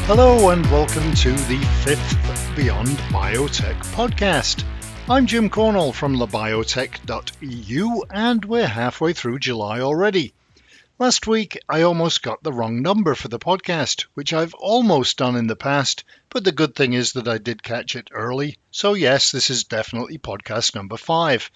Hello and welcome to the 5th Beyond Biotech podcast. I'm Jim Cornell from Labiotech.eu and we're halfway through July already. Last week I almost got the wrong number for the podcast, which I've almost done in the past, but the good thing is that I did catch it early, so yes, this is definitely podcast number 5.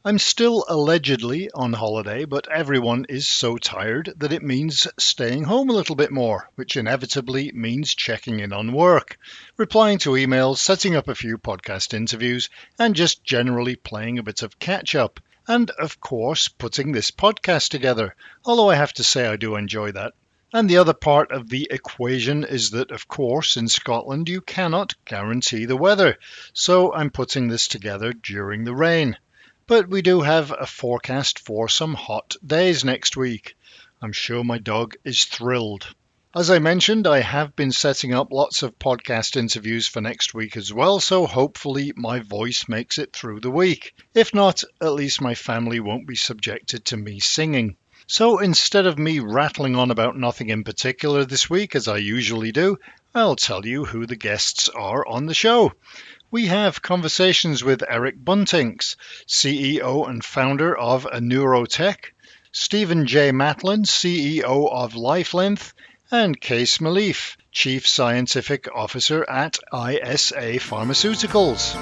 I'm still allegedly on holiday, but everyone is so tired that it means staying home a little bit more, which inevitably means checking in on work, replying to emails, setting up a few podcast interviews, and just generally playing a bit of catch up. And of course, putting this podcast together, although I have to say I do enjoy that. And the other part of the equation is that, of course, in Scotland you cannot guarantee the weather, so I'm putting this together during the rain. But we do have a forecast for some hot days next week. I'm sure my dog is thrilled. As I mentioned, I have been setting up lots of podcast interviews for next week as well, so hopefully my voice makes it through the week. If not, at least my family won't be subjected to me singing. So instead of me rattling on about nothing in particular this week, as I usually do, I'll tell you who the guests are on the show. We have conversations with Erik Buntinx, CEO and founder of ANeuroTech, Stephen J. Matlin, CEO of Lifelength, and Kees Melief, Chief Scientific Officer at ISA Pharmaceuticals.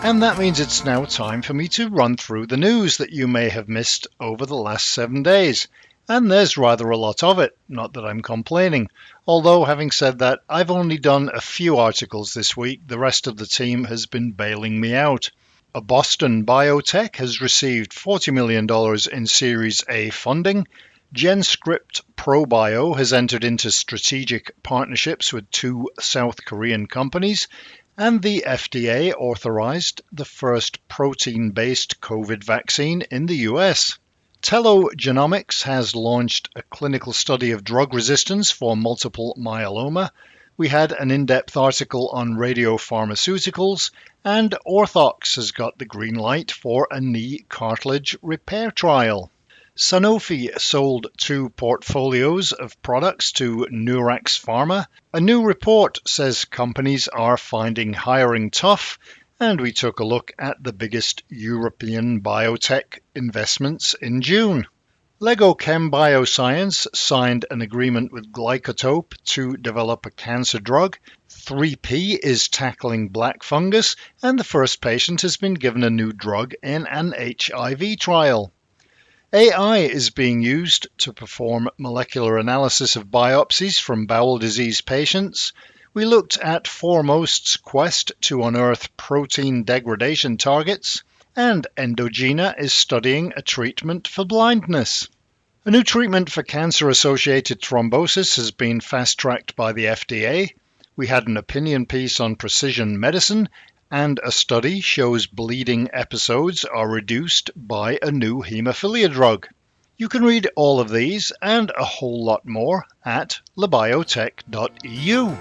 And that means it's now time for me to run through the news that you may have missed over the last 7 days. And there's rather a lot of it, not that I'm complaining. Although, having said that, I've only done a few articles this week. The rest of the team has been bailing me out. A Boston biotech has received $40 million in Series A funding. GenScript ProBio has entered into strategic partnerships with 2 South Korean companies. And the FDA authorized the first protein-based COVID vaccine in the US. Telogenomics has launched a clinical study of drug resistance for multiple myeloma. We had an in-depth article on radiopharmaceuticals, and Orthox has got the green light for a knee cartilage repair trial. Sanofi sold 2 portfolios of products to Neurax Pharma. A new report says companies are finding hiring tough, and we took a look at the biggest European biotech investments in June. LegoChem Bioscience signed an agreement with Glycotope to develop a cancer drug. 3P is tackling black fungus, and the first patient has been given a new drug in an HIV trial. AI is being used to perform molecular analysis of biopsies from bowel disease patients. We looked at Foremost's quest to unearth protein degradation targets, and Endogena is studying a treatment for blindness. A new treatment for cancer-associated thrombosis has been fast-tracked by the FDA. We had an opinion piece on precision medicine, and a study shows bleeding episodes are reduced by a new hemophilia drug. You can read all of these and a whole lot more at Labiotech.eu.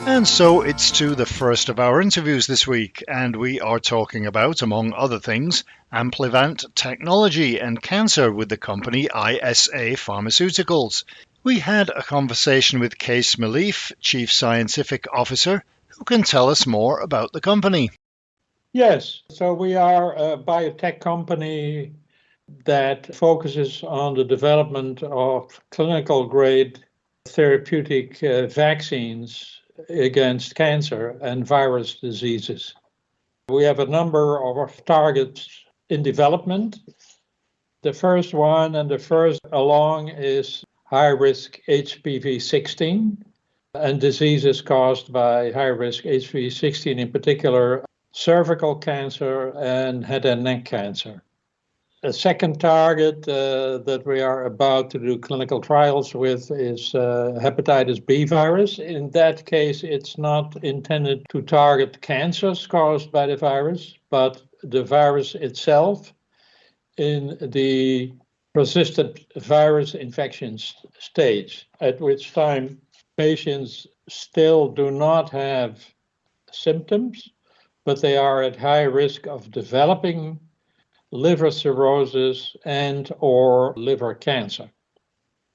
And so it's to the first of our interviews this week, and we are talking about, among other things, Amplivant technology and cancer with the company ISA Pharmaceuticals. We had a conversation with Kees Melief, Chief Scientific Officer, who can tell us more about the company. Yes, so we are a biotech company that focuses on the development of clinical-grade therapeutic vaccines against cancer and virus diseases. We have a number of targets in development. The first one and the first along is high-risk HPV-16 and diseases caused by high-risk HPV-16, in particular cervical cancer and head and neck cancer. A second target that we are about to do clinical trials with is hepatitis B virus. In that case, it's not intended to target cancers caused by the virus, but the virus itself in the persistent virus infection stage, at which time patients still do not have symptoms, but they are at high risk of developing liver cirrhosis, and or liver cancer.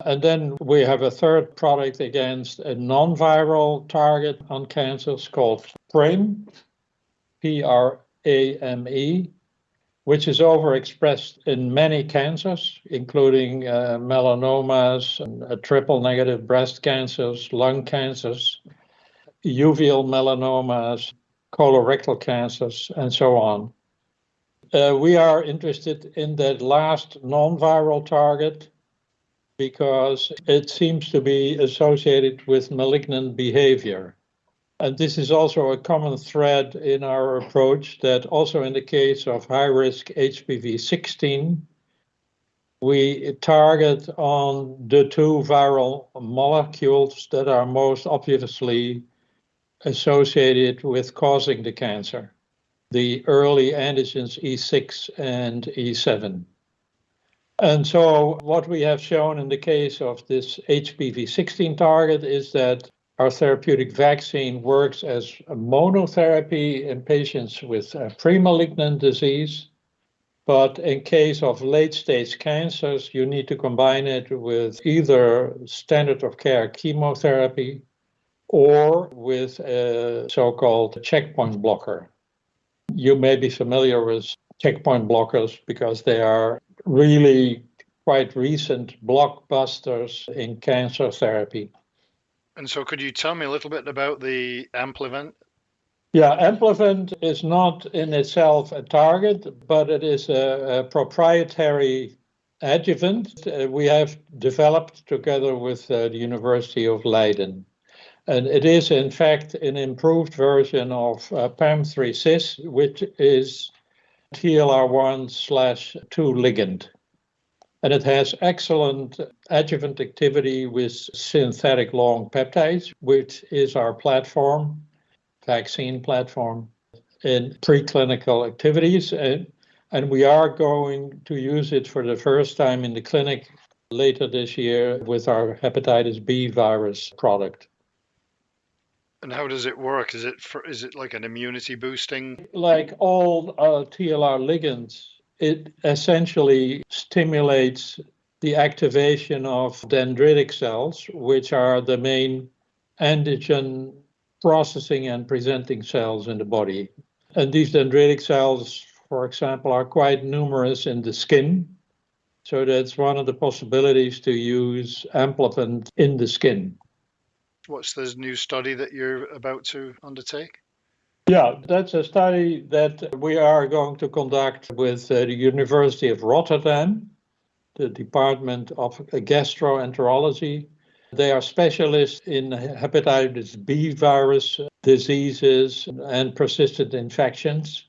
And then we have a third product against a non-viral target on cancers called PRAME, PRAME, which is overexpressed in many cancers, including melanomas, triple-negative breast cancers, lung cancers, uveal melanomas, colorectal cancers, and so on. We are interested in that last non-viral target because it seems to be associated with malignant behavior. And this is also a common thread in our approach that also in the case of high-risk HPV-16, we target on the two viral molecules that are most obviously associated with causing the cancer, the early antigens E6 and E7. And so what we have shown in the case of this HPV-16 target is that our therapeutic vaccine works as a monotherapy in patients with pre-malignant disease. But in case of late-stage cancers, you need to combine it with either standard of care chemotherapy or with a so-called checkpoint blocker. You may be familiar with checkpoint blockers because they are really quite recent blockbusters in cancer therapy. And so could you tell me a little bit about the Amplivent? Yeah, Amplivent is not in itself a target, but it is a proprietary adjuvant we have developed together with the University of Leiden. And it is, in fact, an improved version of PAM3-CIS, which is TLR1/2 ligand. And it has excellent adjuvant activity with synthetic long peptides, which is our platform, vaccine platform, in preclinical activities. And we are going to use it for the first time in the clinic later this year with our hepatitis B virus product. And how does it work? Is it like an immunity boosting? Like all TLR ligands, it essentially stimulates the activation of dendritic cells, which are the main antigen processing and presenting cells in the body. And these dendritic cells, for example, are quite numerous in the skin. So that's one of the possibilities to use Amplivent in the skin. What's this new study that you're about to undertake? Yeah, that's a study that we are going to conduct with the University of Rotterdam, the Department of Gastroenterology. They are specialists in hepatitis B virus diseases and persistent infections.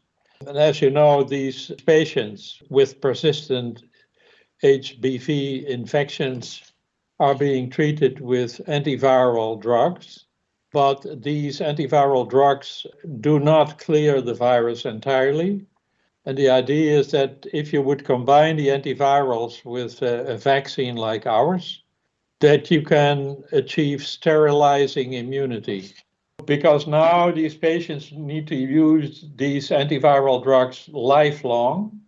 And as you know, these patients with persistent HBV infections are being treated with antiviral drugs. But these antiviral drugs do not clear the virus entirely. And the idea is that if you would combine the antivirals with a vaccine like ours, that you can achieve sterilizing immunity. Because now these patients need to use these antiviral drugs lifelong,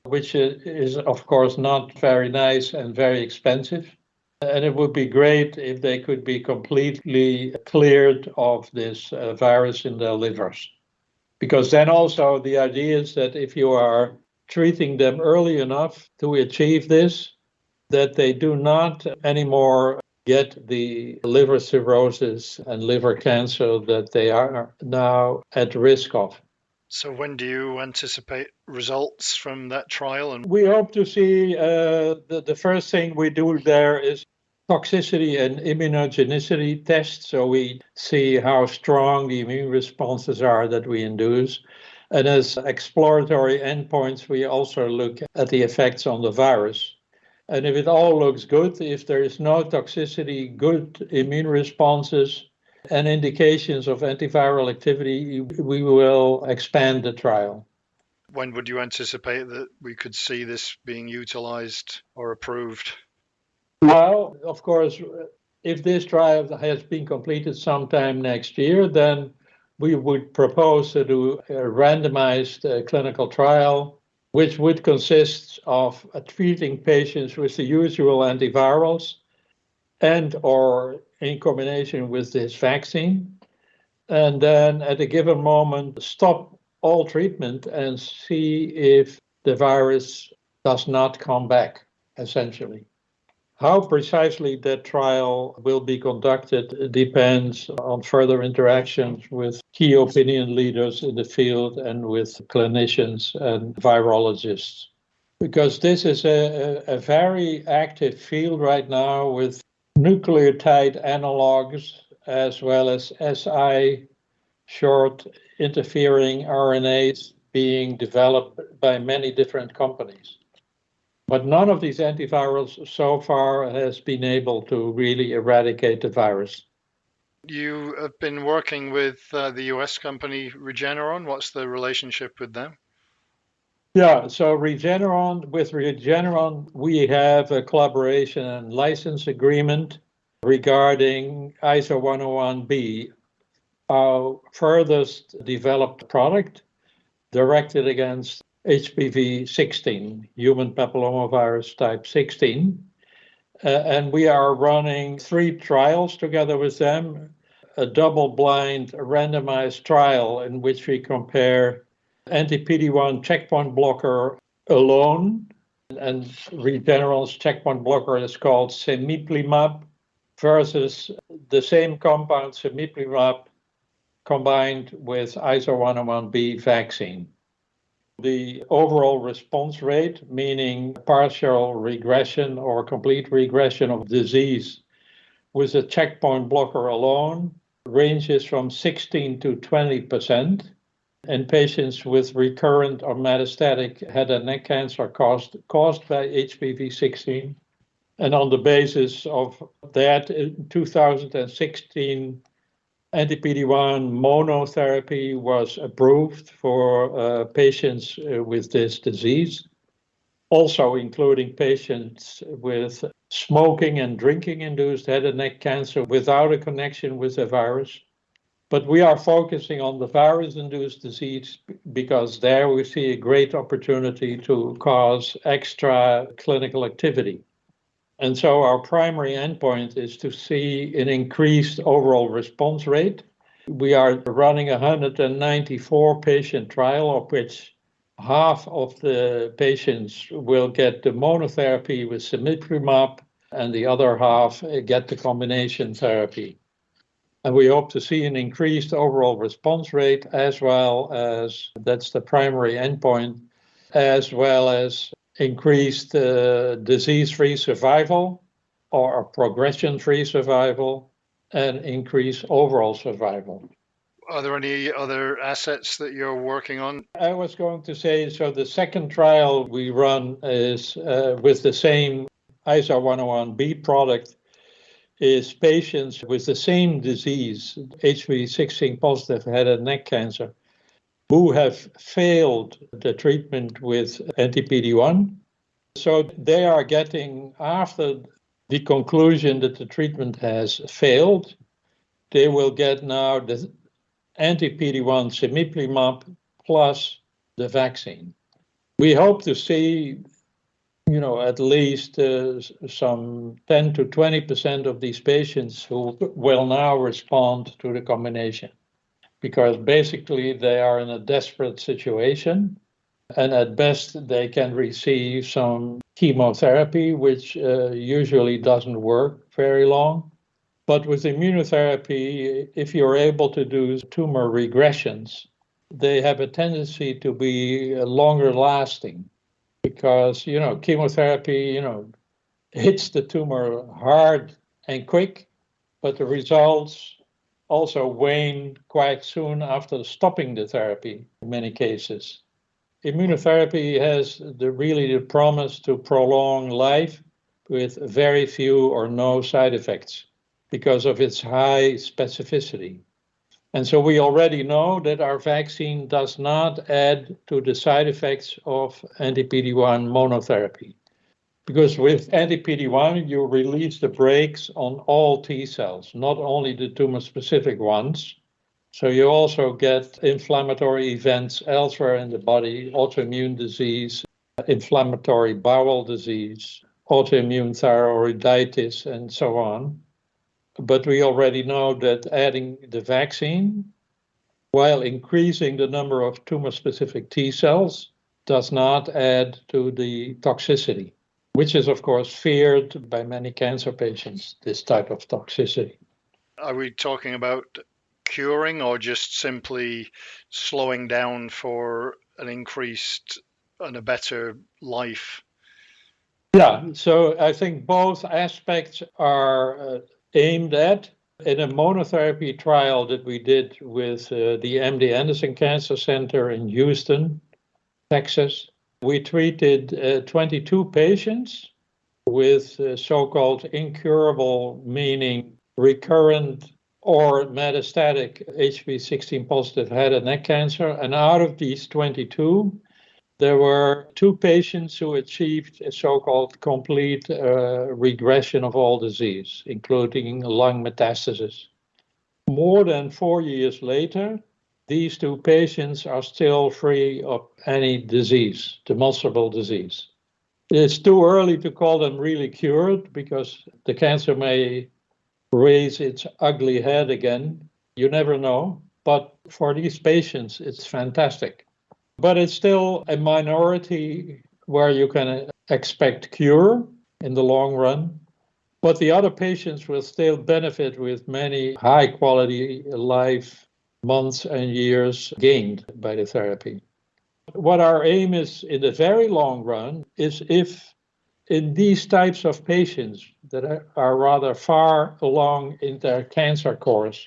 which is, of course, not very nice and very expensive. And it would be great if they could be completely cleared of this virus in their livers. Because then also the idea is that if you are treating them early enough to achieve this, that they do not anymore get the liver cirrhosis and liver cancer that they are now at risk of. So when do you anticipate results from that trial? And we hope to see the first thing we do there is toxicity and immunogenicity tests. So we see how strong the immune responses are that we induce. And as exploratory endpoints, we also look at the effects on the virus. And if it all looks good, if there is no toxicity, good immune responses, and indications of antiviral activity, we will expand the trial. when would you anticipate that we could see this being utilized or approved? Well, of course, if this trial has been completed sometime next year, then we would propose to do a randomized clinical trial which would consist of treating patients with the usual antivirals and or in combination with this vaccine, and then at a given moment stop all treatment and see if the virus does not come back, essentially. How precisely that trial will be conducted depends on further interactions with key opinion leaders in the field and with clinicians and virologists. Because this is a very active field right now with nucleotide analogs as well as SI short interfering RNAs being developed by many different companies. But none of these antivirals so far has been able to really eradicate the virus. You have been working with the US company Regeneron. What's the relationship with them? Yeah, so with Regeneron, we have a collaboration and license agreement regarding ISA 101B, our furthest developed product directed against HPV 16, human papillomavirus type 16. And we are running 3 trials together with them, a double-blind randomized trial in which we compare anti-PD-1 checkpoint blocker alone, and Regeneron's checkpoint blocker is called cemiplimab, versus the same compound, cemiplimab, combined with ISA 101B vaccine. The overall response rate, meaning partial regression or complete regression of disease with a checkpoint blocker alone, ranges from 16 to 20% in patients with recurrent or metastatic head and neck cancer caused by HPV 16. And on the basis of that, in 2016, anti-PD-1 monotherapy was approved for patients with this disease, also including patients with smoking and drinking-induced head and neck cancer without a connection with the virus. But we are focusing on the virus-induced disease because there we see a great opportunity to cause extra clinical activity. And so our primary endpoint is to see an increased overall response rate. We are running a 194 patient trial, of which half of the patients will get the monotherapy with cemiplimab and the other half get the combination therapy. And we hope to see an increased overall response rate as well as, that's the primary endpoint, as well as increased disease-free survival or progression-free survival and increased overall survival. Are there any other assets that you're working on? I was going to say, so the second trial we run is with the same ISA 101B product, is patients with the same disease, HPV 16 positive head and neck cancer, who have failed the treatment with anti-PD-1. So they are getting, after the conclusion that the treatment has failed, they will get now the anti-PD-1 cemiplimab plus the vaccine. We hope to see, at least some 10 to 20% of these patients who will now respond to the combination, because basically they are in a desperate situation, and at best they can receive some chemotherapy, which usually doesn't work very long. But with immunotherapy, if you're able to do tumor regressions, they have a tendency to be longer lasting, because chemotherapy hits the tumor hard and quick, but the results also wane quite soon after stopping the therapy in many cases. Immunotherapy has really the promise to prolong life with very few or no side effects because of its high specificity. And so we already know that our vaccine does not add to the side effects of anti-PD-1 monotherapy. Because with anti-PD-1, you release the brakes on all T cells, not only the tumor-specific ones. So you also get inflammatory events elsewhere in the body, autoimmune disease, inflammatory bowel disease, autoimmune thyroiditis, and so on. But we already know that adding the vaccine, while increasing the number of tumor-specific T cells, does not add to the toxicity, which is, of course, feared by many cancer patients, this type of toxicity. Are we talking about curing or just simply slowing down for an increased and a better life? Yeah, so I think both aspects are aimed at. In a monotherapy trial that we did with the MD Anderson Cancer Center in Houston, Texas, we treated 22 patients with so-called incurable, meaning recurrent or metastatic HPV-16 positive head and neck cancer. And out of these 22, there were 2 patients who achieved a so-called complete regression of all disease, including lung metastasis. More than 4 years later, these 2 patients are still free of any disease, demonstrable disease. It's too early to call them really cured because the cancer may raise its ugly head again. You never know. But for these patients, it's fantastic. But it's still a minority where you can expect cure in the long run. But the other patients will still benefit with many high quality life months and years gained by the therapy. What our aim is in the very long run is if in these types of patients that are rather far along in their cancer course,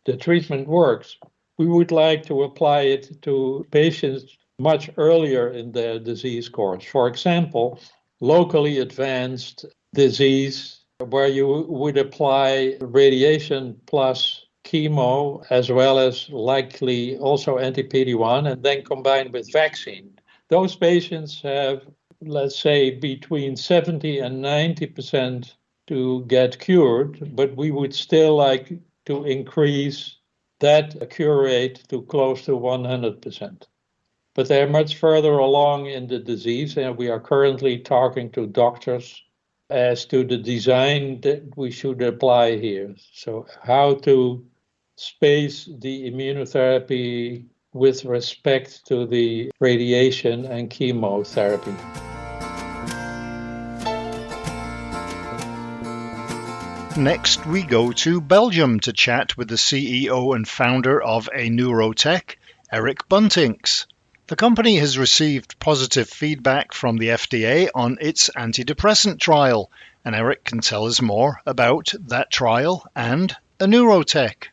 the treatment works, we would like to apply it to patients much earlier in their disease course. For example, locally advanced disease where you would apply radiation plus chemo as well as likely also anti-PD-1 and then combine with vaccine. Those patients have, let's say, between 70 and 90% to get cured, but we would still like to increase that cure rate to close to 100%. But they're much further along in the disease, and we are currently talking to doctors as to the design that we should apply here. So how to space the immunotherapy with respect to the radiation and chemotherapy. Next, we go to Belgium to chat with the CEO and founder of ANeuroTech, Erik Buntinx. The company has received positive feedback from the FDA on its antidepressant trial, and Erik can tell us more about that trial and ANeuroTech.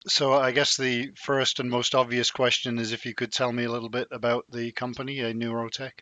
So I guess the first and most obvious question is if you could tell me a little bit about the company, ANeuroTech.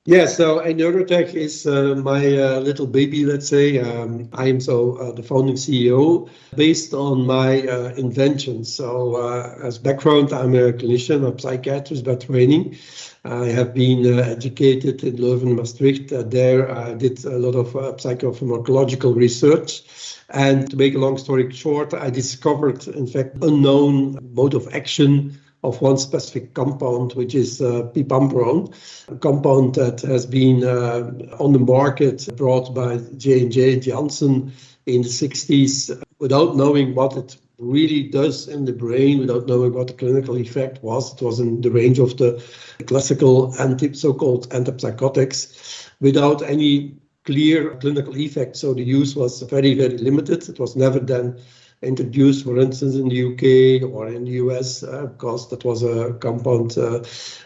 Yeah, so ANeuroTech is my little baby, let's say. I am the founding CEO based on my inventions. So as background, I'm a clinician, a psychiatrist by training. I have been educated in Leuven, Maastricht. There I did a lot of psychopharmacological research. And to make a long story short, I discovered, in fact, unknown mode of action of one specific compound, which is pibamberone, a compound that has been on the market brought by J&J Janssen in the 60s without knowing what it really does in the brain, without knowing what the clinical effect was. It was in the range of the classical so-called antipsychotics without any clear clinical effect. So the use was very, very limited. It was never then introduced, for instance, in the UK or in the US, because that was a compound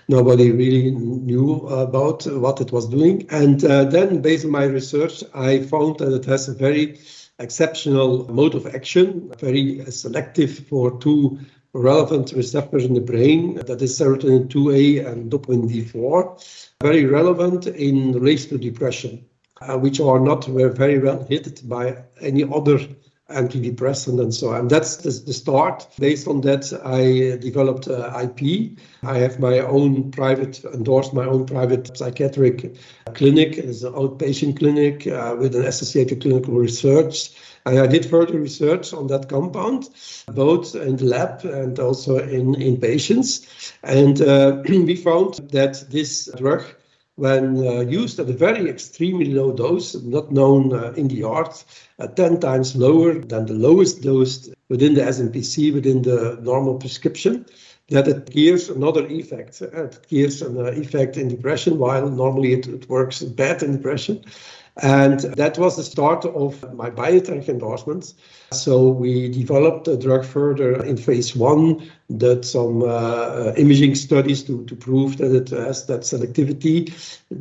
nobody really knew about what it was doing. And then, based on my research, I found that it has a very exceptional mode of action, very selective for 2 relevant receptors in the brain, that is serotonin 2A and dopamine D4, very relevant in relation to depression, which are not very well hit by any other antidepressant and so on. That's the start. Based on that, I developed IP. I have endorsed my own private psychiatric clinic as an outpatient clinic with an associated clinical research. And I did further research on that compound, both in the lab and also in patients. And we found that this drug, when used at a very extremely low dose, not known in the art, 10 times lower than the lowest dose within the SMPC, within the normal prescription, that it gives another effect. It gives an effect in depression, while normally it works bad in depression. And that was the start of my Biotech endorsements. So we developed the drug further in phase 1, did some imaging studies to prove that it has that selectivity,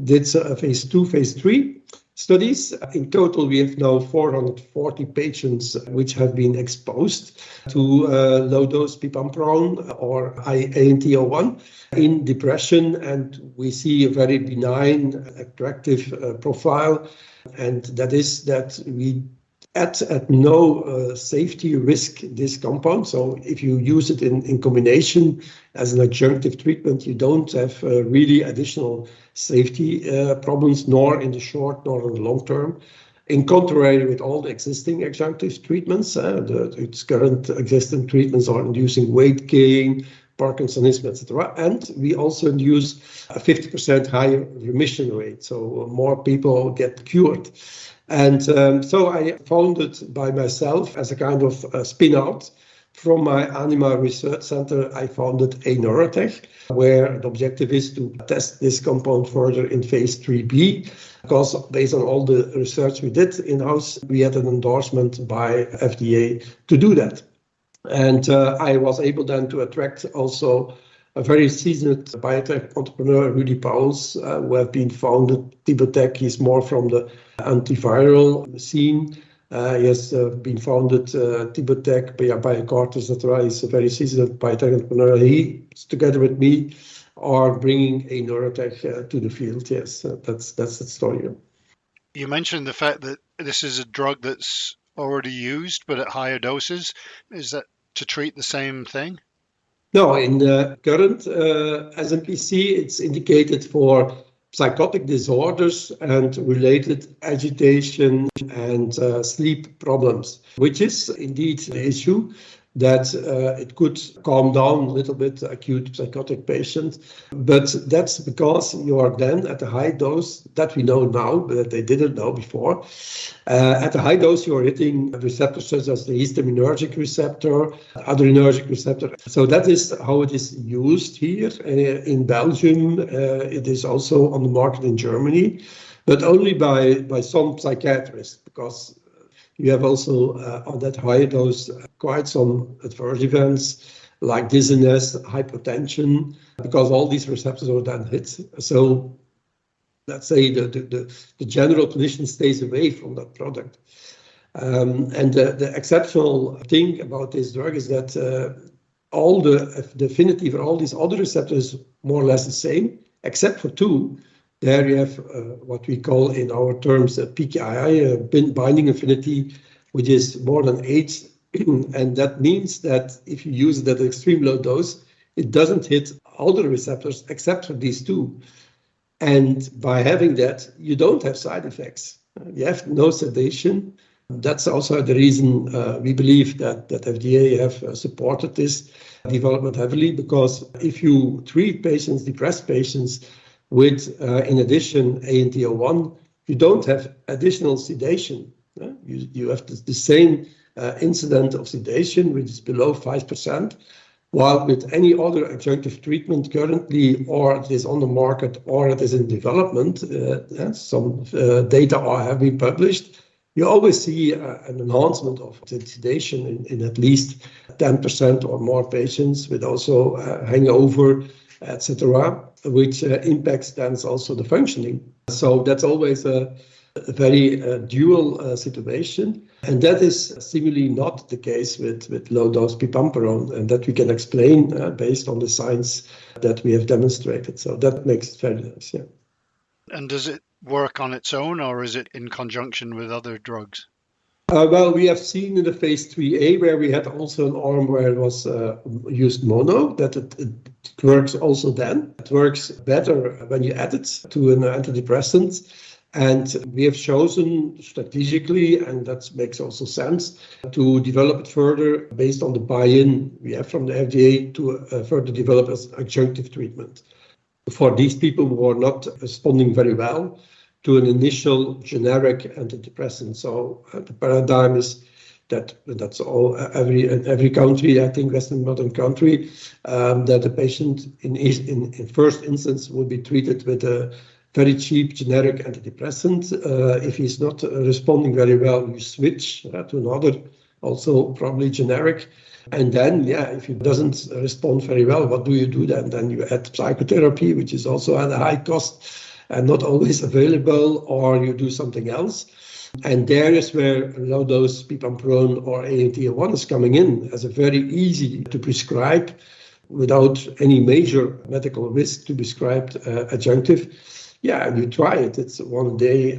did phase 2, phase 3 studies. In total, we have now 440 patients which have been exposed to low-dose pipamperon or ANeuroTech in depression, and we see a very benign, attractive profile, and that is that we at no safety risk this compound. So if you use it in combination as an adjunctive treatment, you don't have really additional safety problems, nor in the short nor in the long term. In contrary with all the existing adjunctive treatments, its current existing treatments are inducing weight gain, Parkinsonism, etc. And we also induce a 50% higher remission rate, so more people get cured. And so I founded by myself as a kind of spin-out from my Anima Research Center. I founded ANeuroTech, where the objective is to test this compound further in phase 3B, because based on all the research we did in-house, we had an endorsement by FDA to do that. And I was able then to attract also a very seasoned biotech entrepreneur, Rudy Pauls, who have been founded Biotech. He's more from the antiviral scene. He has been founded Biotech, Biocarters, etc. He's a very seasoned biotech entrepreneur. He, together with me, are bringing ANeuroTech to the field. Yes, that's the story. You mentioned the fact that this is a drug that's already used, but at higher doses. Is that to treat the same thing? No, in the current SMPC, it's indicated for psychotic disorders and related agitation and sleep problems, which is indeed the issue, that it could calm down a little bit acute psychotic patients. But that's because you are then at a high dose that we know now, but they didn't know before. At a high dose, you are hitting receptors such as the histaminergic receptor, adrenergic receptor. So that is how it is used here in Belgium. It is also on the market in Germany, but only by some psychiatrists, because you have also on that high dose quite some adverse events like dizziness, hypotension, because all these receptors are then hit. So let's say the general clinician stays away from that product. And the exceptional thing about this drug is that all the affinity for all these other receptors is more or less the same, except for two. There you have what we call in our terms a PKI, binding affinity, which is more than 8. And that means that if you use it at an extreme low dose, it doesn't hit other receptors except for these two. And by having that, you don't have side effects. You have no sedation. That's also the reason we believe that FDA have supported this development heavily, because if you treat patients, depressed patients, with, in addition, ANeuroTech, you don't have additional sedation. You have the same incident of sedation, which is below 5%, while with any other adjunctive treatment currently, or it is on the market, or it is in development, some data have been published, you always see an enhancement of the sedation in at least 10% or more patients, with also hangover, etc., which impacts then also the functioning. So that's always a very dual situation. And that is seemingly not the case with low-dose pipamperon, and that we can explain based on the science that we have demonstrated. So that makes it very nice, yeah. And does it work on its own, or is it in conjunction with other drugs? Well, we have seen in the phase 3A where we had also an arm where it was used mono, that it works also then. It works better when you add it to an antidepressant. And we have chosen strategically, and that makes also sense, to develop it further based on the buy-in we have from the FDA to further develop as adjunctive treatment for these people who are not responding very well to an initial generic antidepressant. So the paradigm is that's all in every country, I think Western modern country, that the patient in first instance will be treated with a very cheap generic antidepressant. If he's not responding very well, you switch to another, also probably generic. And then, if he doesn't respond very well, what do you do then? Then you add psychotherapy, which is also at a high cost and not always available, or you do something else. And there is where low-dose pipamprone or ANeuroTech is coming in as a very easy to prescribe without any major medical risk to prescribe adjunctive. Yeah, and you try it. It's one day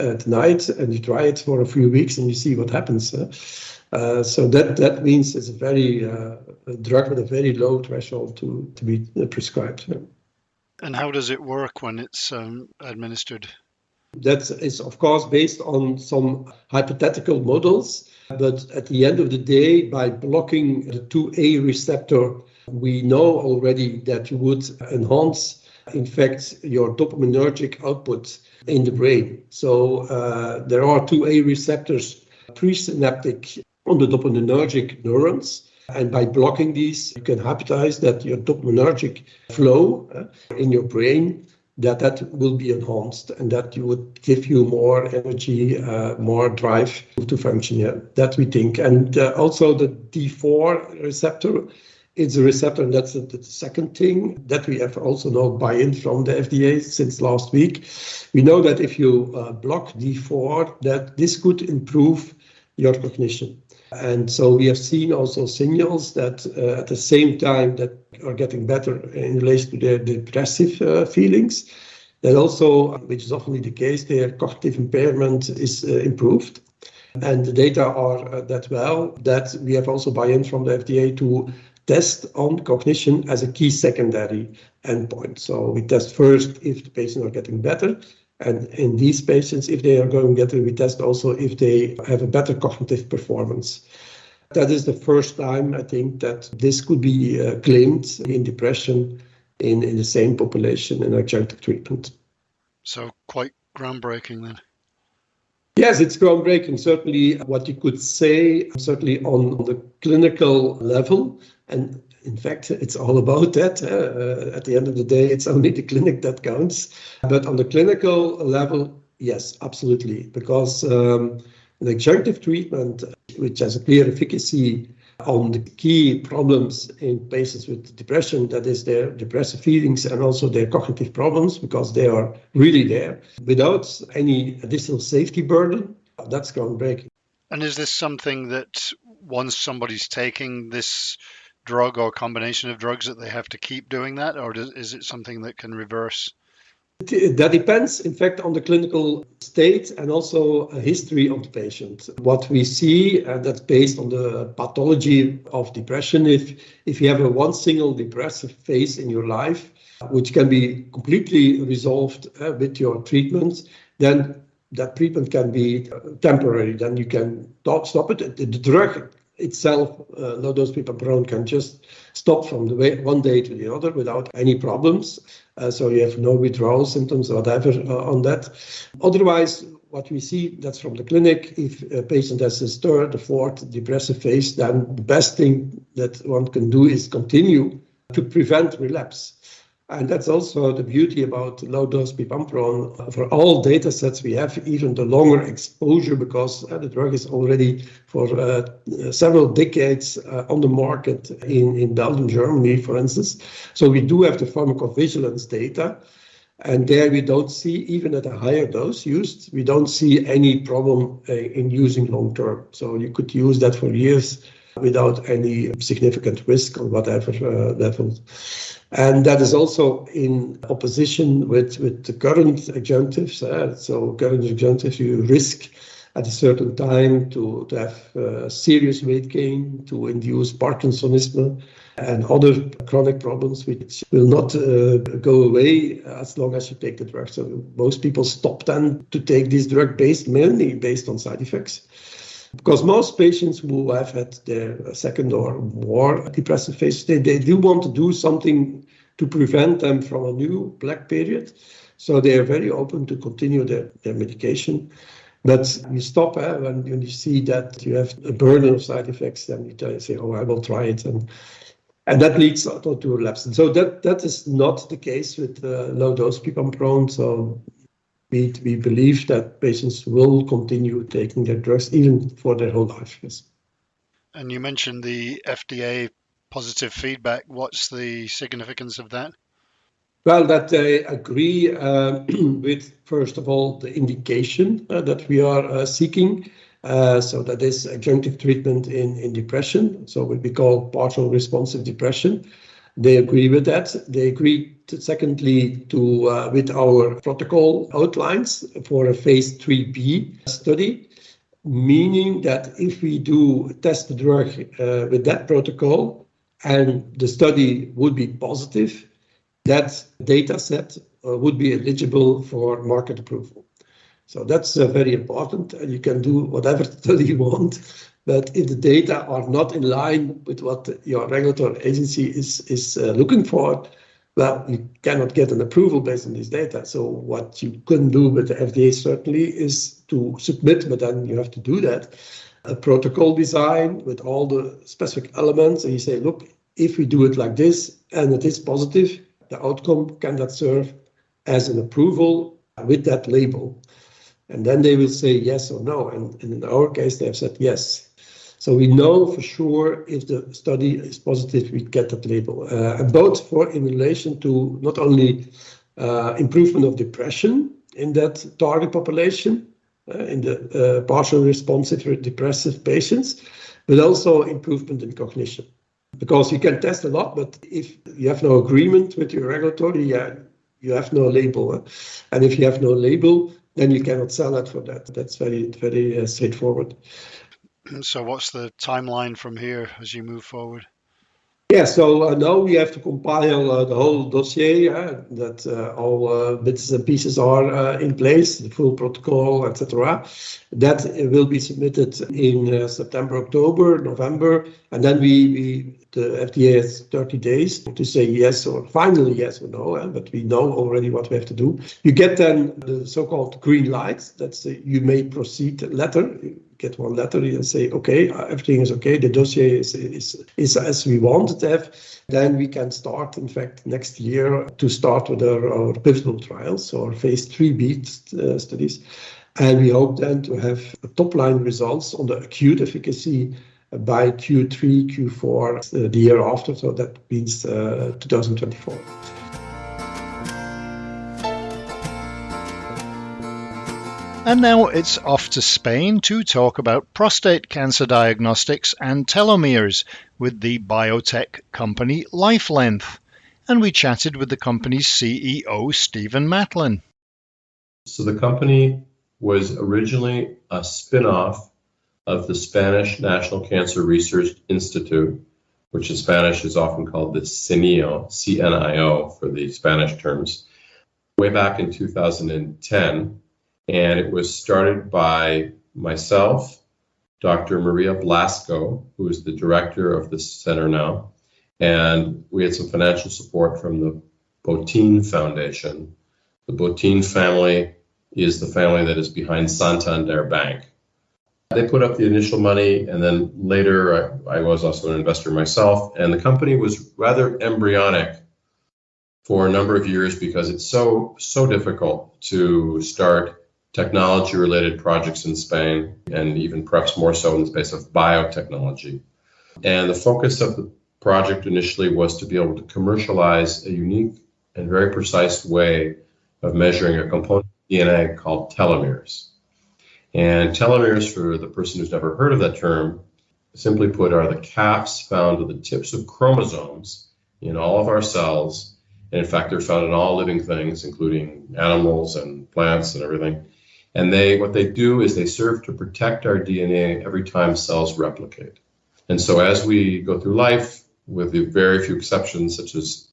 at night, and you try it for a few weeks, and you see what happens. So that means it's a very drug with a very low threshold to be prescribed. And how does it work when it's administered? That is, of course, based on some hypothetical models. But at the end of the day, by blocking the 2A receptor, we know already that you would enhance, in fact, your dopaminergic output in the brain. So there are 2A receptors presynaptic on the dopaminergic neurons. And by blocking these, you can hypothesize that your dopaminergic flow in your brain, that will be enhanced and that you would give you more energy, more drive to function. Yeah, that we think. And also the D4 receptor, it's a receptor, and that's the second thing that we have also now buy-in from the FDA since last week. We know that if you block D4, that this could improve your cognition. And so we have seen also signals that at the same time that are getting better in relation to their depressive feelings, that also, which is often the case, their cognitive impairment is improved. And the data are that we have also buy-in from the FDA to test on cognition as a key secondary endpoint. So we test first if the patients are getting better. And in these patients, if they are going better, we test also if they have a better cognitive performance. That is the first time, I think, that this could be claimed in depression in the same population in adjunctive treatment. So quite groundbreaking then. Yes, it's groundbreaking. Certainly what you could say, certainly on the clinical level. And in fact, it's all about that. At the end of the day, it's only the clinic that counts. But on the clinical level, yes, absolutely. Because an adjunctive treatment, which has a clear efficacy on the key problems in patients with depression, that is their depressive feelings and also their cognitive problems, because they are really there, without any additional safety burden, that's groundbreaking. And is this something that once somebody's taking this drug or combination of drugs that they have to keep doing that, or is it something that can reverse? That depends, in fact, on the clinical state and also a history of the patient. What we see, that's based on the pathology of depression, if you have one single depressive phase in your life, which can be completely resolved with your treatment, then that treatment can be temporary. Then you can stop it. The drug itself, low-dose pipamprone, can just stop from one day to the other without any problems. So you have no withdrawal symptoms or whatever on that. Otherwise, what we see, that's from the clinic, if a patient has a third or fourth depressive phase, then the best thing that one can do is continue to prevent relapse. And that's also the beauty about low-dose pipamprone. For all data sets we have, even the longer exposure, because the drug is already for several decades on the market in Belgium, Germany, for instance. So we do have the pharmacovigilance data. And there we don't see, even at a higher dose used, we don't see any problem in using long-term. So you could use that for years without any significant risk or whatever level. And that is also in opposition with the current adjunctives. So current adjunctives, you risk at a certain time to have serious weight gain, to induce Parkinsonism and other chronic problems which will not go away as long as you take the drug. So most people stop then to take this drug mainly based on side effects. Because most patients who have had their second or more depressive phase, they do want to do something to prevent them from a new plaque period. So they are very open to continue their medication. But you stop when you see that you have a burden of side effects, then you say, oh, I will try it. And that leads to relapse. And so that is not the case with low-dose pipamprone. So we believe that patients will continue taking their drugs even for their whole life. Yes. And you mentioned the FDA positive feedback. What's the significance of that? Well, that they agree with, first of all, the indication that we are seeking. So that is adjunctive treatment in depression, so what we call partial responsive depression. They agree with that. They agree, secondly, with our protocol outlines for a phase 3B study, meaning that if we do test the drug with that protocol and the study would be positive, that data set would be eligible for market approval. So that's very important, and you can do whatever study you want, but if the data are not in line with what your regulatory agency is looking for, well, you cannot get an approval based on this data. So what you couldn't do with the FDA certainly is to submit, but then you have to do that, a protocol design with all the specific elements, and you say, look, if we do it like this and it is positive, the outcome can that serve as an approval with that label. And then they will say yes or no. And in our case, they have said yes. So we know for sure if the study is positive, we get that label. And both in relation to not only improvement of depression in that target population, in the partial responsive depressive patients, but also improvement in cognition. Because you can test a lot, but if you have no agreement with your regulatory, you have no label. And if you have no label, then you cannot sell it for that. That's very, very straightforward. So what's the timeline from here as you move forward? Yeah, so now we have to compile the whole dossier, that all bits and pieces are in place, the full protocol, etc. That will be submitted in September, October, November, and then the FDA has 30 days to say yes or finally yes or no, but we know already what we have to do. You get then the so-called green light, that's you may proceed letter. You get one letter and say, okay, everything is okay, the dossier is as we want it to have. Then we can start, in fact, next year to start with our pivotal trials, or phase 3B studies. And we hope then to have top-line results on the acute efficacy by Q3, Q4 the year after, so that means 2024. And now it's off to Spain to talk about prostate cancer diagnostics and telomeres with the biotech company LifeLength. And we chatted with the company's CEO, Stephen Matlin. So the company was originally a spin-off of the Spanish National Cancer Research Institute, which in Spanish is often called the CNIO, C-N-I-O for the Spanish terms, way back in 2010. And it was started by myself, Dr. Maria Blasco, who is the director of the center now, and we had some financial support from the Botín Foundation. The Botín family is the family that is behind Santander Bank. They put up the initial money, and then later I was also an investor myself, and the company was rather embryonic for a number of years because it's so difficult to start technology-related projects in Spain, and even perhaps more so in the space of biotechnology. And the focus of the project initially was to be able to commercialize a unique and very precise way of measuring a component of DNA called telomeres. And telomeres, for the person who's never heard of that term, simply put, are the caps found at the tips of chromosomes in all of our cells. And in fact, they're found in all living things, including animals and plants and everything. And what they do is they serve to protect our DNA every time cells replicate. And so as we go through life, with the very few exceptions, such as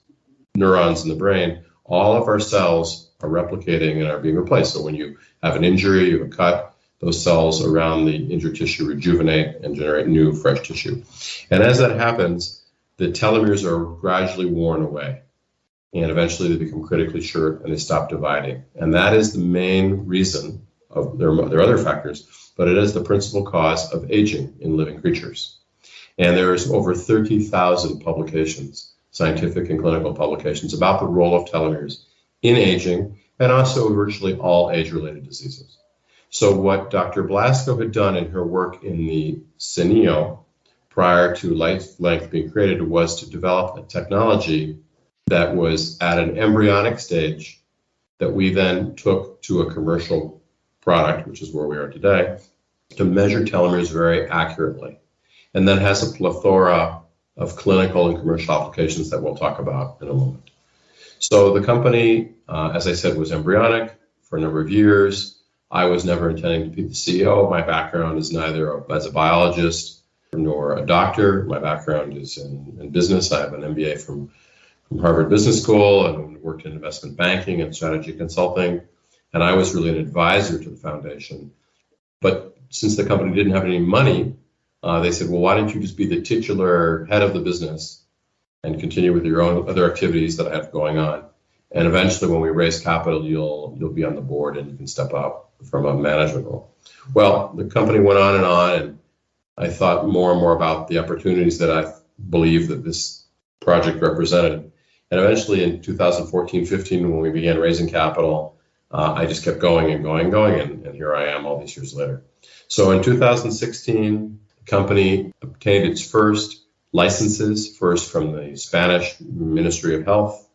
neurons in the brain, all of our cells are replicating and are being replaced. So when you have an injury, you have a cut, those cells around the injured tissue rejuvenate and generate new, fresh tissue. And as that happens, the telomeres are gradually worn away. And eventually they become critically short and they stop dividing. And that is the main reason there are other factors, but it is the principal cause of aging in living creatures. And there's over 30,000 publications, scientific and clinical publications, about the role of telomeres in aging and also virtually all age-related diseases. So what Dr. Blasco had done in her work in the Cineo prior to life length being created was to develop a technology that was at an embryonic stage that we then took to a commercial product, which is where we are today, to measure telomeres very accurately. And then has a plethora of clinical and commercial applications that we'll talk about in a moment. So the company, as I said, was embryonic for a number of years. I was never intending to be the CEO. My background is neither as a biologist nor a doctor. My background is in business. I have an MBA from Harvard Business School and worked in investment banking and strategy consulting. And I was really an advisor to the foundation. But since the company didn't have any money, they said, well, why don't you just be the titular head of the business and continue with your own other activities that I have going on. And eventually when we raise capital, you'll be on the board and you can step up from a management role. Well, the company went on, and I thought more and more about the opportunities that I believe that this project represented. And eventually in 2014-15, when we began raising capital, I just kept going and here I am all these years later. So in 2016, the company obtained its first licenses, first from the Spanish Ministry of Health.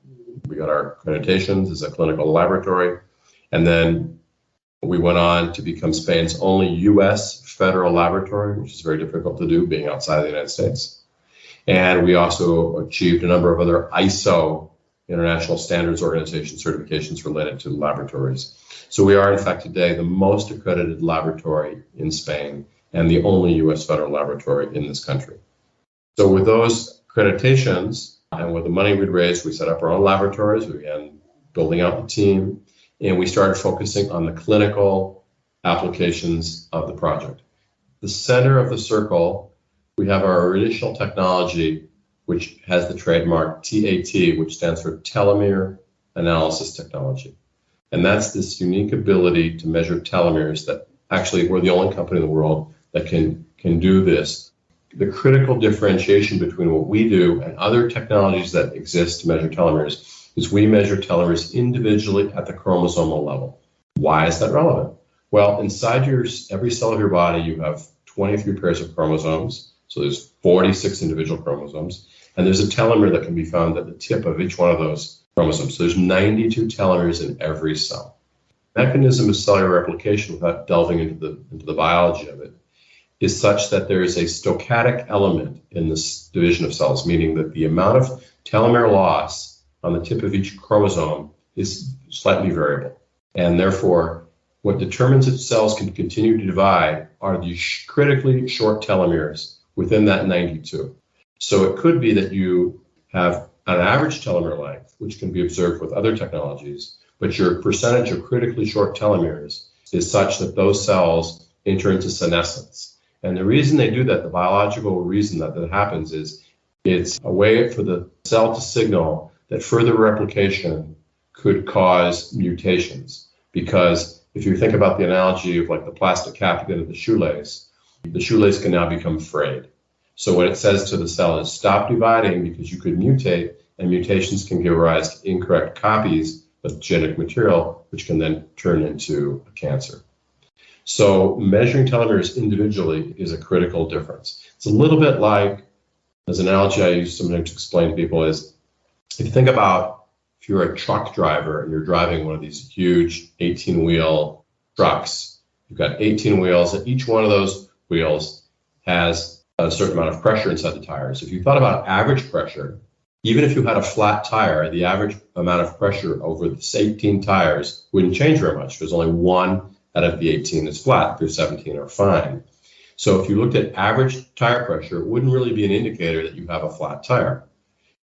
We got our accreditations as a clinical laboratory. And then we went on to become Spain's only U.S. federal laboratory, which is very difficult to do being outside the United States. And we also achieved a number of other ISO, International Standards Organization certifications related to laboratories. So we are, in fact, today the most accredited laboratory in Spain and the only U.S. federal laboratory in this country. So with those accreditations and with the money we'd raised, we set up our own laboratories. We began building out the team, and we started focusing on the clinical applications of the project. The center of the circle, we have our original technology, which has the trademark TAT, which stands for Telomere Analysis Technology. And that's this unique ability to measure telomeres that actually we're the only company in the world that can do this. The critical differentiation between what we do and other technologies that exist to measure telomeres is we measure telomeres individually at the chromosomal level. Why is that relevant? Well, inside every cell of your body, you have 23 pairs of chromosomes. So there's 46 individual chromosomes. And there's a telomere that can be found at the tip of each one of those chromosomes. So there's 92 telomeres in every cell. The mechanism of cellular replication, without delving into the biology of it, is such that there is a stochastic element in this division of cells, meaning that the amount of telomere loss on the tip of each chromosome is slightly variable. And therefore, what determines if cells can continue to divide are the critically short telomeres within that 92. So it could be that you have an average telomere length, which can be observed with other technologies, but your percentage of critically short telomeres is such that those cells enter into senescence. And the reason they do that, the biological reason that happens, is it's a way for the cell to signal that further replication could cause mutations. Because if you think about the analogy of like the plastic cap you get at the shoelace can now become frayed. So what it says to the cell is stop dividing because you could mutate, and mutations can give rise to incorrect copies of genetic material, which can then turn into a cancer. So measuring telomeres individually is a critical difference. It's a little bit like, as an analogy I use sometimes to explain to people is, if you think about if you're a truck driver and you're driving one of these huge 18-wheel trucks, you've got 18 wheels, and each one of those wheels has a certain amount of pressure inside the tires. If you thought about average pressure, even if you had a flat tire, the average amount of pressure over the 18 tires wouldn't change very much. There's only one out of the 18 is flat, through 17 are fine. So if you looked at average tire pressure, it wouldn't really be an indicator that you have a flat tire.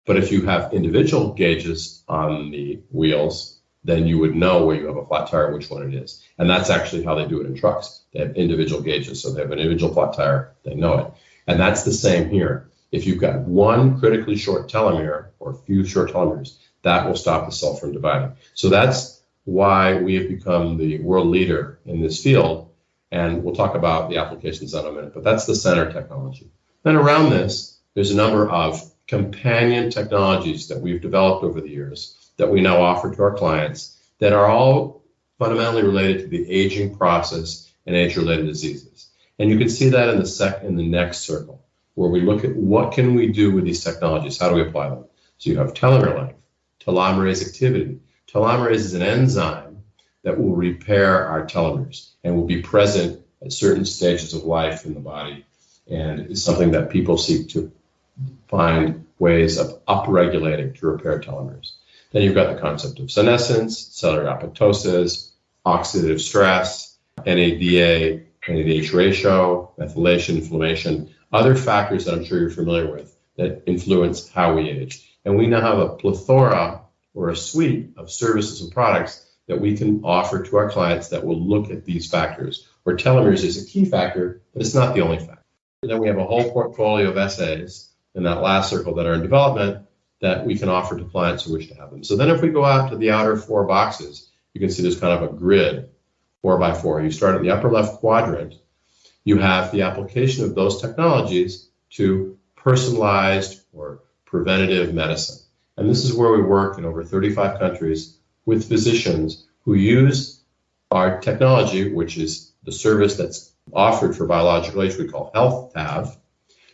But if you have individual gauges on the wheels, then you would know where you have a flat tire, which one it is. And that's actually how they do it in trucks. They have individual gauges. So they have an individual flat tire, they know it. And that's the same here. If you've got one critically short telomere or a few short telomeres, that will stop the cell from dividing. So that's why we have become the world leader in this field. And we'll talk about the applications in a minute, but that's the center technology. Then around this, there's a number of companion technologies that we've developed over the years that we now offer to our clients that are all fundamentally related to the aging process and age-related diseases. And you can see that in the next circle, where we look at what can we do with these technologies, how do we apply them? So you have telomere length, telomerase activity. Telomerase is an enzyme that will repair our telomeres and will be present at certain stages of life in the body, and is something that people seek to find ways of upregulating to repair telomeres. Then you've got the concept of senescence, cellular apoptosis, oxidative stress, NADA, NADH ratio, methylation, inflammation, other factors that I'm sure you're familiar with that influence how we age. And we now have a plethora or a suite of services and products that we can offer to our clients that will look at these factors, where telomeres is a key factor, but it's not the only factor. And then we have a whole portfolio of assays in that last circle that are in development that we can offer to clients who wish to have them. So then if we go out to the outer four boxes, you can see there's kind of a grid, 4x4. You start at the upper left quadrant. You have the application of those technologies to personalized or preventative medicine. And this is where we work in over 35 countries with physicians who use our technology, which is the service that's offered for biological age, we call Health TAV,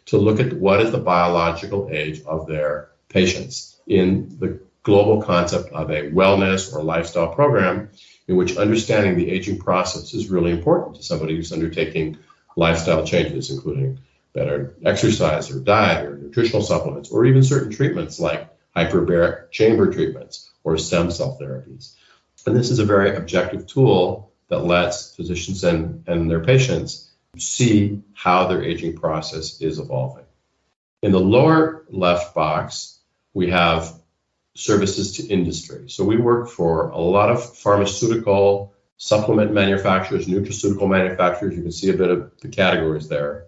to look at what is the biological age of their patients in the global concept of a wellness or lifestyle program, in which understanding the aging process is really important to somebody who's undertaking lifestyle changes, including better exercise or diet or nutritional supplements, or even certain treatments like hyperbaric chamber treatments or stem cell therapies. And this is a very objective tool that lets physicians and their patients see how their aging process is evolving. In the lower left box, we have services to industry. So we work for a lot of pharmaceutical supplement manufacturers, nutraceutical manufacturers, you can see a bit of the categories there,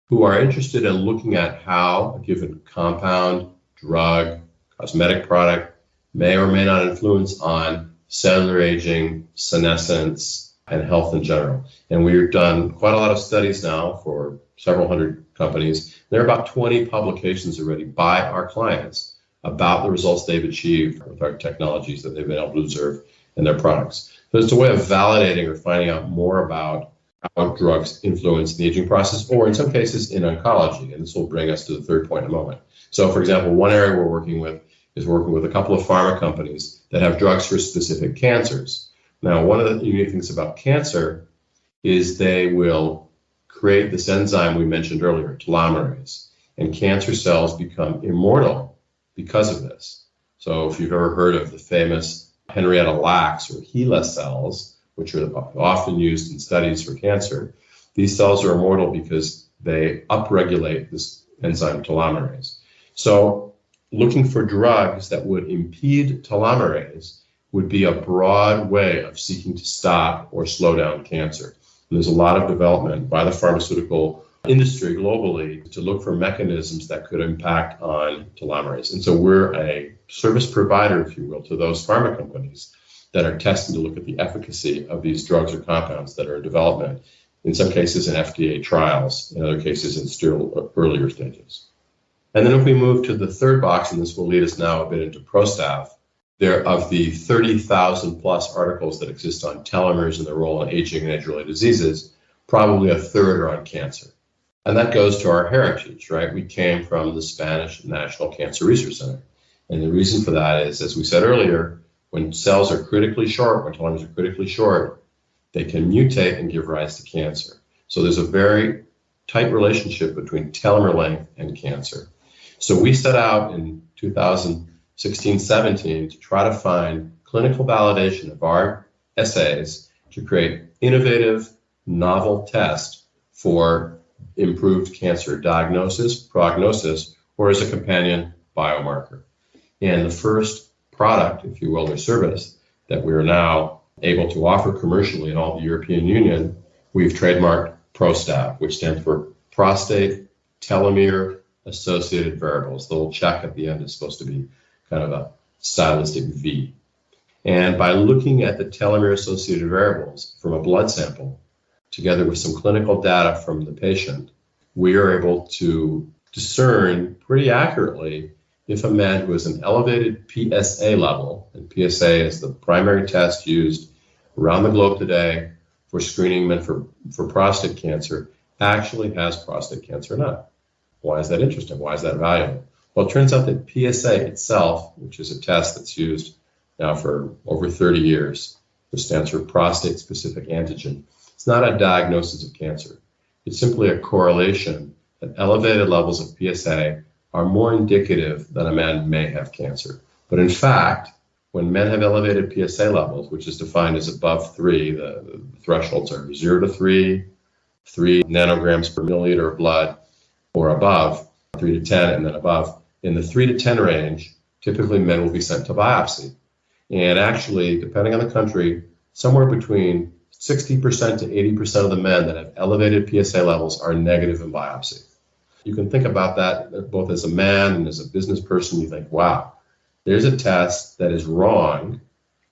who are interested in looking at how a given compound, drug, cosmetic product may or may not influence on cellular aging, senescence, and health in general. And we've done quite a lot of studies now for several hundred companies. There are about 20 publications already by our clients about the results they've achieved with our technologies that they've been able to observe in their products. So it's a way of validating or finding out more about how drugs influence the aging process, or in some cases in oncology. And this will bring us to the third point in a moment. So for example, one area we're working with is working with a couple of pharma companies that have drugs for specific cancers. Now, one of the unique things about cancer is they will create this enzyme we mentioned earlier, telomerase, and cancer cells become immortal because of this. So if you've ever heard of the famous Henrietta Lacks or HeLa cells, which are often used in studies for cancer, these cells are immortal because they upregulate this enzyme telomerase. So looking for drugs that would impede telomerase would be a broad way of seeking to stop or slow down cancer. And there's a lot of development by the pharmaceutical industry globally to look for mechanisms that could impact on telomerase. And so we're a service provider, if you will, to those pharma companies that are testing to look at the efficacy of these drugs or compounds that are in development, in some cases in FDA trials, in other cases in still earlier stages. And then if we move to the third box, and this will lead us now a bit into ProStaff, there of the 30,000 plus articles that exist on telomeres and their role in aging and age-related diseases, probably a third are on cancer. And that goes to our heritage, right? We came from the Spanish National Cancer Research Center. And the reason for that is, as we said earlier, when cells are critically short, when telomeres are critically short, they can mutate and give rise to cancer. So there's a very tight relationship between telomere length and cancer. So we set out in 2016-17 to try to find clinical validation of our assays to create innovative, novel test for improved cancer diagnosis, prognosis, or as a companion biomarker. And the first product, if you will, or service that we are now able to offer commercially in all the European Union, we've trademarked ProStab, which stands for Prostate Telomere Associated Variables. The little check at the end is supposed to be kind of a stylistic V. And by looking at the telomere associated variables from a blood sample, together with some clinical data from the patient, we are able to discern pretty accurately if a man who has an elevated PSA level, and PSA is the primary test used around the globe today for screening men for prostate cancer, actually has prostate cancer or not. Why is that interesting? Why is that valuable? Well, it turns out that PSA itself, which is a test that's used now for over 30 years, which stands for prostate-specific antigen, it's not a diagnosis of cancer. It's simply a correlation that elevated levels of PSA are more indicative that a man may have cancer. But in fact, when men have elevated PSA levels, which is defined as above 3, the thresholds are 0 to 3, 3 nanograms per milliliter of blood, or above, 3 to 10, and then above. In the 3 to 10 range, typically men will be sent to biopsy. And actually, depending on the country, somewhere between 60% to 80% of the men that have elevated PSA levels are negative in biopsy. You can think about that both as a man and as a business person. You think, wow, there's a test that is wrong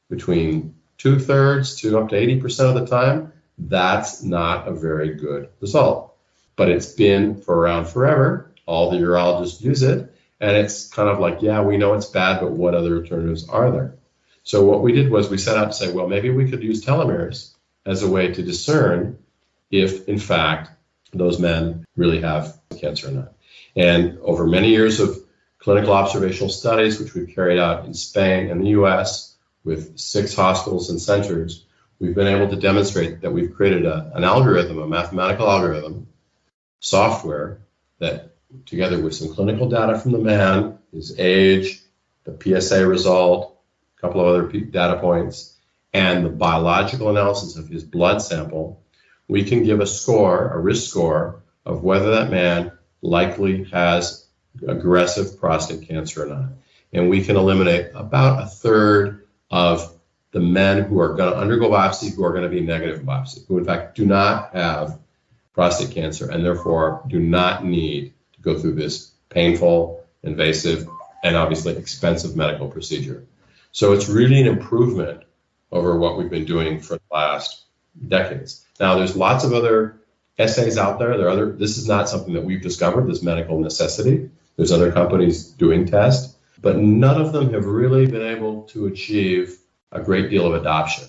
between 2/3 to up to 80% of the time. That's not a very good result. But it's been around forever. All the urologists use it. And it's kind of like, yeah, we know it's bad, but what other alternatives are there? So what we did was we set out to say, well, maybe we could use telomeres as a way to discern if, in fact, those men really have cancer or not. And over many years of clinical observational studies, which we've carried out in Spain and the US with 6 hospitals and centers, we've been able to demonstrate that we've created an algorithm, a mathematical algorithm, software that, together with some clinical data from the man, his age, the PSA result, a couple of other data points, and the biological analysis of his blood sample, we can give a score, a risk score, of whether that man likely has aggressive prostate cancer or not. And we can eliminate about 1/3 of the men who are going to undergo biopsy who are going to be negative in biopsy, who in fact do not have prostate cancer and therefore do not need to go through this painful, invasive, and obviously expensive medical procedure. So it's really an improvement over what we've been doing for the last decades. Now, there's lots of other assays out there. This is not something that we've discovered, this medical necessity. There's other companies doing tests, but none of them have really been able to achieve a great deal of adoption.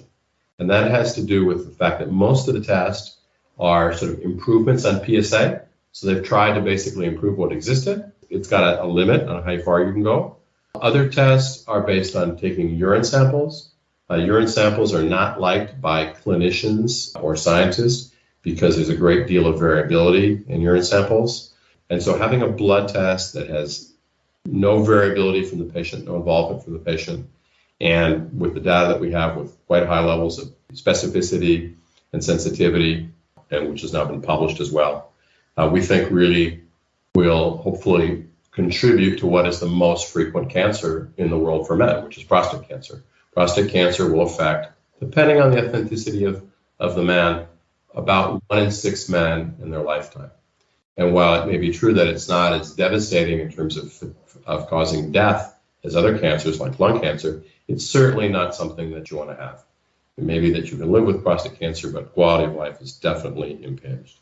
And that has to do with the fact that most of the tests are sort of improvements on PSA. So they've tried to basically improve what existed. It's got a limit on how far you can go. Other tests are based on taking urine samples. Urine samples are not liked by clinicians or scientists because there's a great deal of variability in urine samples. And so having a blood test that has no variability from the patient, no involvement from the patient, and with the data that we have with quite high levels of specificity and sensitivity, and which has now been published as well, we think really will hopefully contribute to what is the most frequent cancer in the world for men, which is prostate cancer. Prostate cancer will affect, depending on the authenticity of the man, about 1 in 6 men in their lifetime. And while it may be true that it's not as devastating in terms of causing death as other cancers like lung cancer, it's certainly not something that you want to have. It may be that you can live with prostate cancer, but quality of life is definitely impinged.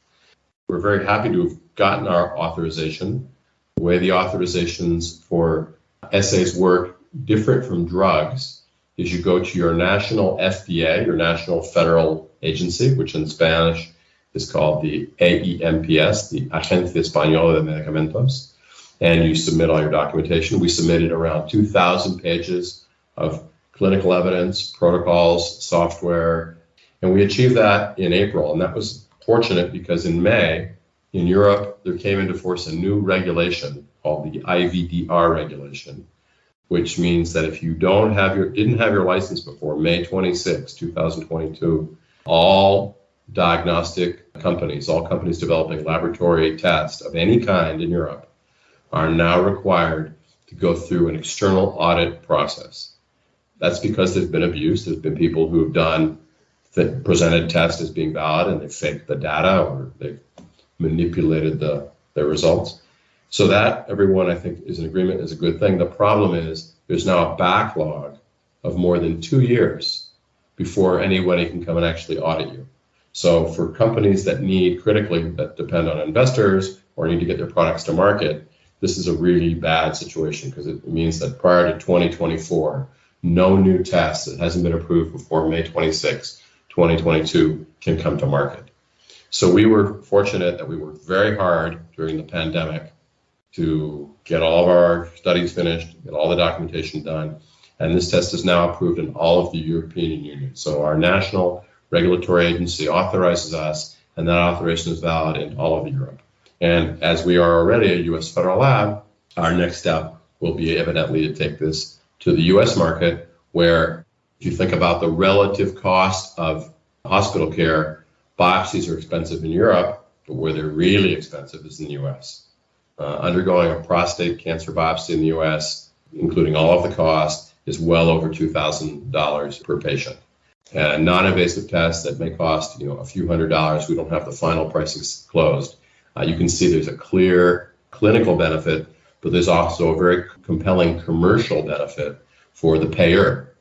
We're very happy to have gotten our authorization. The way the authorizations for assays work, different from drugs, is you go to your national FDA, your national federal agency, which in Spanish is called the AEMPS, the Agencia Española de Medicamentos, and you submit all your documentation. We submitted around 2,000 pages of clinical evidence, protocols, software, and we achieved that in April. And that was fortunate because in May, in Europe, there came into force a new regulation called the IVDR regulation, which means that if you didn't have your license before May 26, 2022, all diagnostic companies, all companies developing laboratory tests of any kind in Europe are now required to go through an external audit process. That's because there's been abuse. There's been people who have done that presented tests as being valid and they faked the data or they've manipulated their results. So that, everyone, I think, is in agreement is a good thing. The problem is there's now a backlog of more than 2 years before anybody can come and actually audit you. So for companies that need critically, that depend on investors or need to get their products to market, this is a really bad situation because it means that prior to 2024, no new test that hasn't been approved before May 26, 2022 can come to market. So we were fortunate that we worked very hard during the pandemic to get all of our studies finished, get all the documentation done, and this test is now approved in all of the European Union. So our national regulatory agency authorizes us, and that authorization is valid in all of Europe. And as we are already a U.S. federal lab, our next step will be evidently to take this to the U.S. market, where if you think about the relative cost of hospital care, biopsies are expensive in Europe, but where they're really expensive is in the U.S. Undergoing a prostate cancer biopsy in the U.S., including all of the cost, is well over $2,000 per patient. And non-invasive tests that may cost a few $100s, we don't have the final pricing closed. You can see there's a clear clinical benefit, but there's also a very compelling commercial benefit for the payer.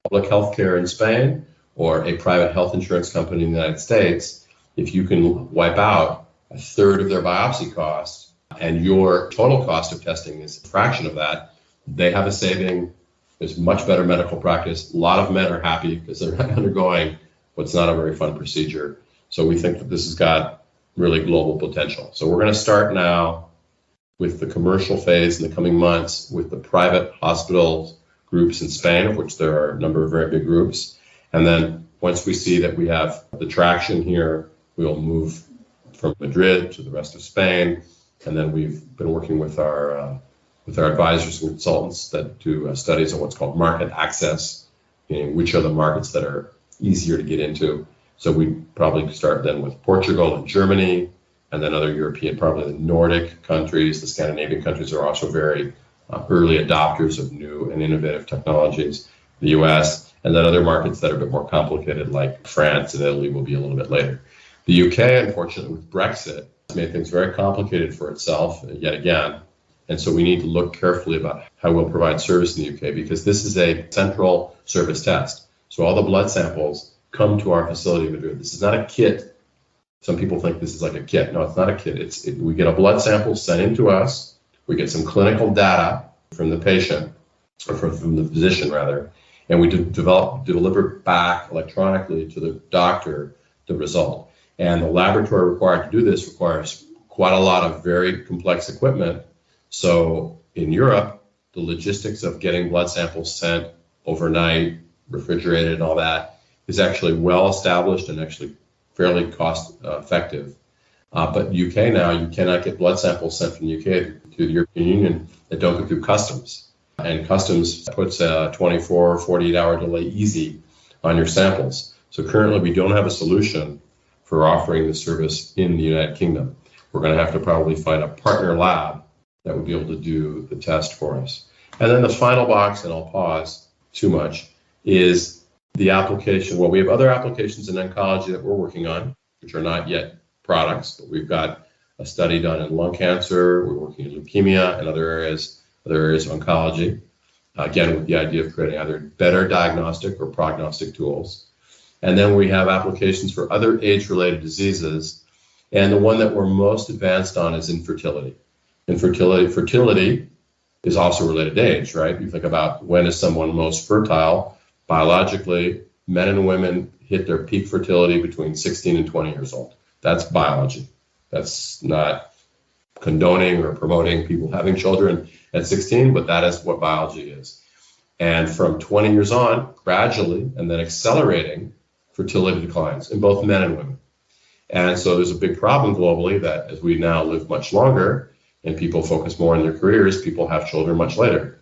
Public health care in Spain or a private health insurance company in the United States, if you can wipe out a third of their biopsy costs and your total cost of testing is a fraction of that, they have a saving. There's much better medical practice. A lot of men are happy because they're undergoing what's not a very fun procedure. So we think that this has got really global potential. So we're going to start now with the commercial phase in the coming months with the private hospital groups in Spain, of which there are a number of very big groups. And then once we see that we have the traction here, we'll move from Madrid to the rest of Spain. And then we've been working with our advisors and consultants that do studies on what's called market access, which are the markets that are easier to get into. So we probably start then with Portugal and Germany, and then other European, probably the Nordic countries. The Scandinavian countries are also very early adopters of new and innovative technologies. The US, and then other markets that are a bit more complicated, like France and Italy, will be a little bit later. The UK, unfortunately, with Brexit, made things very complicated for itself yet again. And so we need to look carefully about how we'll provide service in the UK, because this is a central service test. So all the blood samples come to our facility in Madrid. This is not a kit. Some people think this is like a kit. No, it's not a kit. We get a blood sample sent in to us. We get some clinical data from the patient, or from the physician rather, and we deliver back electronically to the doctor the result. And the laboratory required to do this requires quite a lot of very complex equipment. So in Europe, the logistics of getting blood samples sent overnight, refrigerated and all that is actually well established and actually fairly cost effective. But UK now, you cannot get blood samples sent from the UK to the European Union that don't go through customs. And customs puts a 24 or 48-hour delay easy on your samples. So currently we don't have a solution for offering the service in the United Kingdom. We're going to have to probably find a partner lab that would be able to do the test for us. And then the final box, and I'll pause too much, is the application. Well, we have other applications in oncology that we're working on, which are not yet products, but we've got a study done in lung cancer. We're working in leukemia and other areas of oncology, again, with the idea of creating either better diagnostic or prognostic tools. And then we have applications for other age-related diseases. And the one that we're most advanced on is infertility. Fertility is also related to age, right? You think about when is someone most fertile. Biologically, men and women hit their peak fertility between 16 and 20 years old. That's biology. That's not condoning or promoting people having children at 16, but that is what biology is. And from 20 years on, gradually and then accelerating, fertility declines in both men and women. And so there's a big problem globally that as we now live much longer and people focus more on their careers, people have children much later.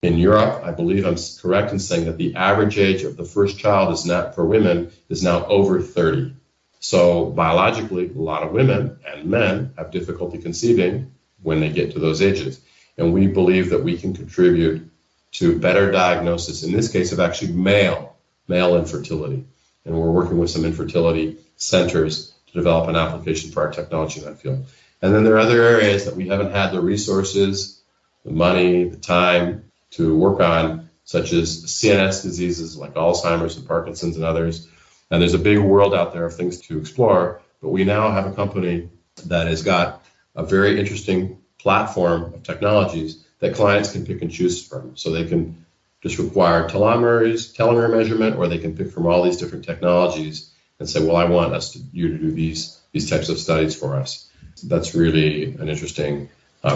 In Europe, I believe I'm correct in saying that the average age of the first child for women is now over 30. So biologically, a lot of women and men have difficulty conceiving when they get to those ages. And we believe that we can contribute to better diagnosis, in this case of actually male infertility. And we're working with some infertility centers to develop an application for our technology in that field. And then there are other areas that we haven't had the resources, the money, the time to work on, such as CNS diseases like Alzheimer's and Parkinson's and others. And there's a big world out there of things to explore, but we now have a company that has got a very interesting platform of technologies that clients can pick and choose from. So they can just require telomere measurement, or they can pick from all these different technologies and say, well, I want you to do these types of studies for us. That's really an interesting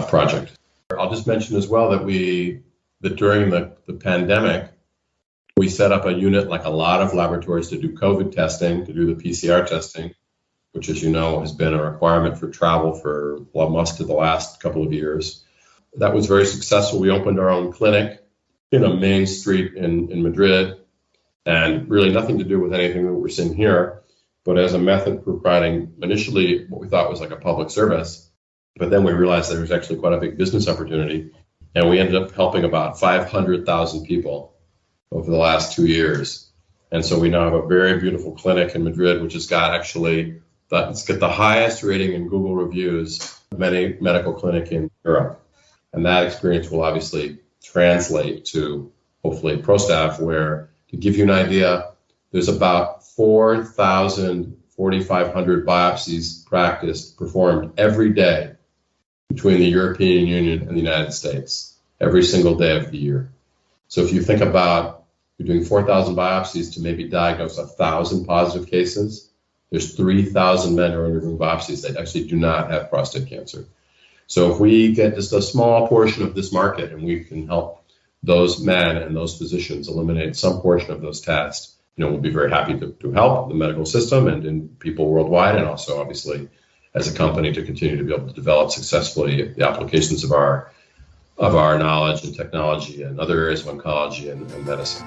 project. I'll just mention as well that during the pandemic, we set up a unit like a lot of laboratories to do COVID testing, to do the PCR testing, which, as you know, has been a requirement for travel for most of the last couple of years. That was very successful. We opened our own clinic in a main street in Madrid, and really nothing to do with anything that we're seeing here, but as a method for providing initially what we thought was like a public service. But then we realized there was actually quite a big business opportunity, and we ended up helping about 500,000 people over the last 2 years. And so we now have a very beautiful clinic in Madrid, which has got it's got the highest rating in Google reviews of any medical clinic in Europe. And that experience will obviously translate to hopefully ProStaff, where, to give you an idea, there's about 4,500 biopsies performed every day between the European Union and the United States, every single day of the year. So if you think about you're doing 4,000 biopsies to maybe diagnose 1,000 positive cases, there's 3,000 men who are undergoing biopsies that actually do not have prostate cancer. So if we get just a small portion of this market and we can help those men and those physicians eliminate some portion of those tests, we'll be very happy to help the medical system and people worldwide, and also obviously as a company to continue to be able to develop successfully the applications of our knowledge and technology and other areas of oncology and medicine.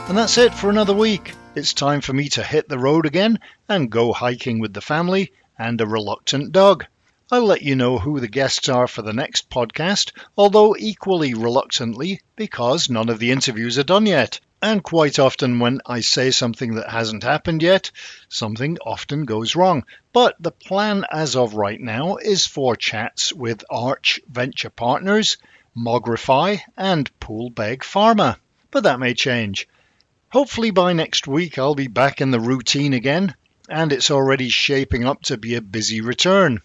And that's it for another week. It's time for me to hit the road again and go hiking with the family and a reluctant dog. I'll let you know who the guests are for the next podcast, although equally reluctantly, because none of the interviews are done yet. And quite often when I say something that hasn't happened yet, something often goes wrong. But the plan as of right now is for chats with Arch Venture Partners, Mogrify and Poolbeg Pharma. But that may change. Hopefully by next week I'll be back in the routine again, and it's already shaping up to be a busy return,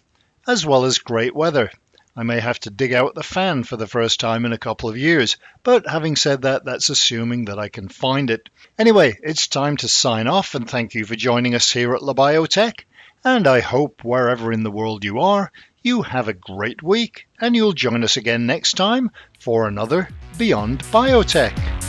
as well as great weather. I may have to dig out the fan for the first time in a couple of years, but having said that, that's assuming that I can find it. Anyway, it's time to sign off, and thank you for joining us here at Labiotech, and I hope wherever in the world you are, you have a great week, and you'll join us again next time for another Beyond Biotech.